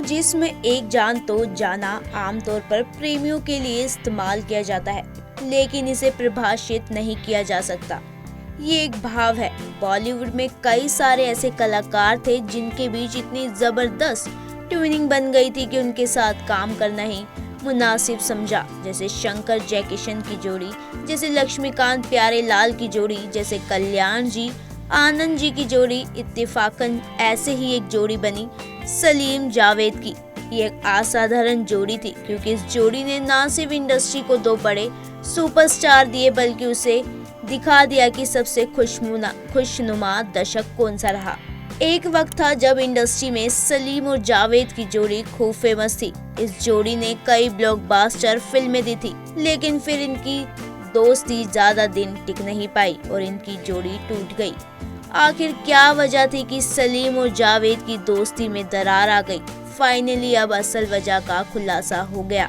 जिसमें एक जान तो जाना आमतौर पर प्रेमियों के लिए इस्तेमाल किया जाता है, लेकिन इसे परिभाषित नहीं किया जा सकता। ये एक भाव है। बॉलीवुड में कई सारे ऐसे कलाकार थे जिनके बीच इतनी जबरदस्त ट्यूनिंग बन गई थी कि उनके साथ काम करना ही मुनासिब समझा। जैसे शंकर जयकिशन की जोड़ी, जैसे लक्ष्मीकांत प्यारेलाल की जोड़ी, जैसे कल्याण जी आनंद जी की जोड़ी। इत्तेफाकन ऐसे ही एक जोड़ी बनी सलीम जावेद की। ये एक असाधारण जोड़ी थी क्योंकि इस जोड़ी ने ना सिर्फ इंडस्ट्री को दो बड़े सुपरस्टार दिए बल्कि उसे दिखा दिया कि सबसे खुशनुमा दशक कौन सा रहा। एक वक्त था जब इंडस्ट्री में सलीम और जावेद की जोड़ी खूब फेमस थी। इस जोड़ी ने कई ब्लॉकबस्टर फिल्में दी थी, लेकिन फिर इनकी दोस्ती ज्यादा दिन टिक नहीं पाई और इनकी जोड़ी टूट गई। आखिर क्या वजह थी कि सलीम और जावेद की दोस्ती में दरार आ गई? फाइनली अब असल वजह का खुलासा हो गया।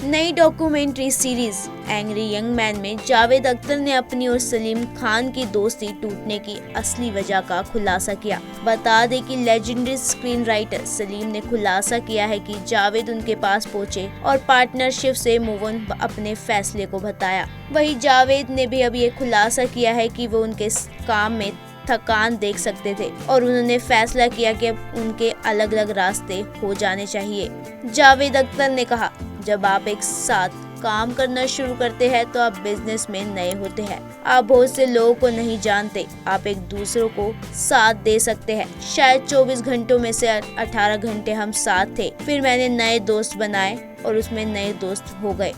नई documentary series angry young man में जावेद अख्तर ने अपनी और सलीम खान की दोस्ती टूटने की असली वजह का खुलासा किया। बता दें कि लेजेंडरी स्क्रीन राइटर सलीम ने खुलासा किया है कि जावेद उनके पास पहुंचे और पार्टनरशिप से मूव ऑन अपने फैसले को बताया। वहीं जावेद ने भी अब ये खुलासा किया है कि वो उनके काम में थकान देख सकते थे और उन्होंने फैसला किया कि अब उनके अलग अलग रास्ते हो जाने चाहिए। जावेद अख्तर ने कहा, जब आप एक साथ काम करना शुरू करते हैं तो आप बिजनेस में नए होते हैं। आप बहुत से लोगों को नहीं जानते, आप एक दूसरों को साथ दे सकते हैं। शायद 24 घंटों में से 18 घंटे हम साथ थे। फिर मैंने नए दोस्त बनाए और उसमें नए दोस्त हो गए।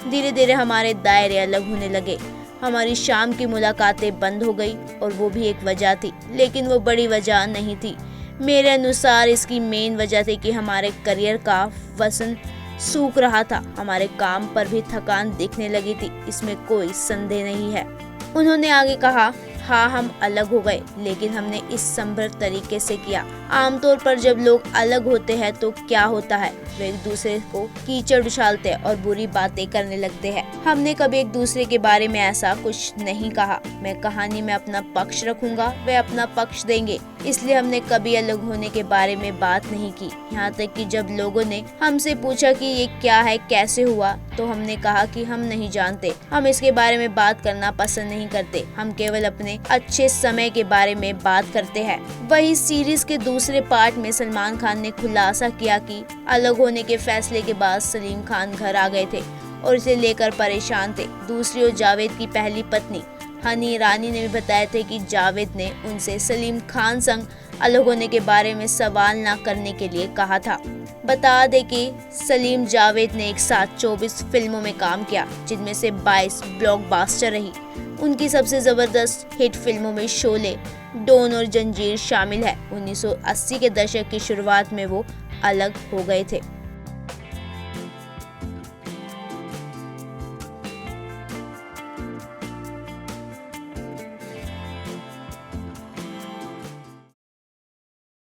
धीरे धीरे हमारे दायरे अलग होने लगे। हमारी शाम की मुलाकातें बंद हो गई और वो भी एक वजह थी, लेकिन वो बड़ी वजह नहीं थी। मेरे अनुसार इसकी मेन वजह थी कि हमारे करियर का वजन सूख रहा था। हमारे काम पर भी थकान दिखने लगी थी, इसमें कोई संदेह नहीं है। उन्होंने आगे कहा, हाँ हम अलग हो गए, लेकिन हमने इस संभल तरीके से किया। आमतौर पर जब लोग अलग होते हैं तो क्या होता है, वे एक दूसरे को कीचड़ उछालते हैं और बुरी बातें करने लगते हैं। हमने कभी एक दूसरे के बारे में ऐसा कुछ नहीं कहा। मैं कहानी में अपना पक्ष रखूंगा, वे अपना पक्ष देंगे, इसलिए हमने कभी अलग होने के बारे में बात नहीं की। यहाँ तक कि जब लोगों ने हमसे पूछा कि ये क्या है, कैसे हुआ, तो हमने कहा कि हम नहीं जानते, हम इसके बारे में बात करना पसंद नहीं करते, हम केवल अपने अच्छे समय के बारे में बात करते हैं। वही सीरीज के दूसरे पार्ट में सलमान खान ने खुलासा किया कि अलग होने के फैसले के बाद सलीम खान घर आ गए थे और इसे लेकर परेशान थे। दूसरी ओर जावेद की पहली पत्नी हनी ईरानी ने भी बताया था कि जावेद ने उनसे सलीम खान संग अलग होने के बारे में सवाल न करने के लिए कहा था। बता दें कि सलीम जावेद ने एक साथ 24 फिल्मों में काम किया, जिनमें से 22 ब्लॉकबस्टर रही। उनकी सबसे जबरदस्त हिट फिल्मों में शोले, डॉन और जंजीर शामिल है। 1980 के दशक की शुरुआत में वो अलग हो गए थे।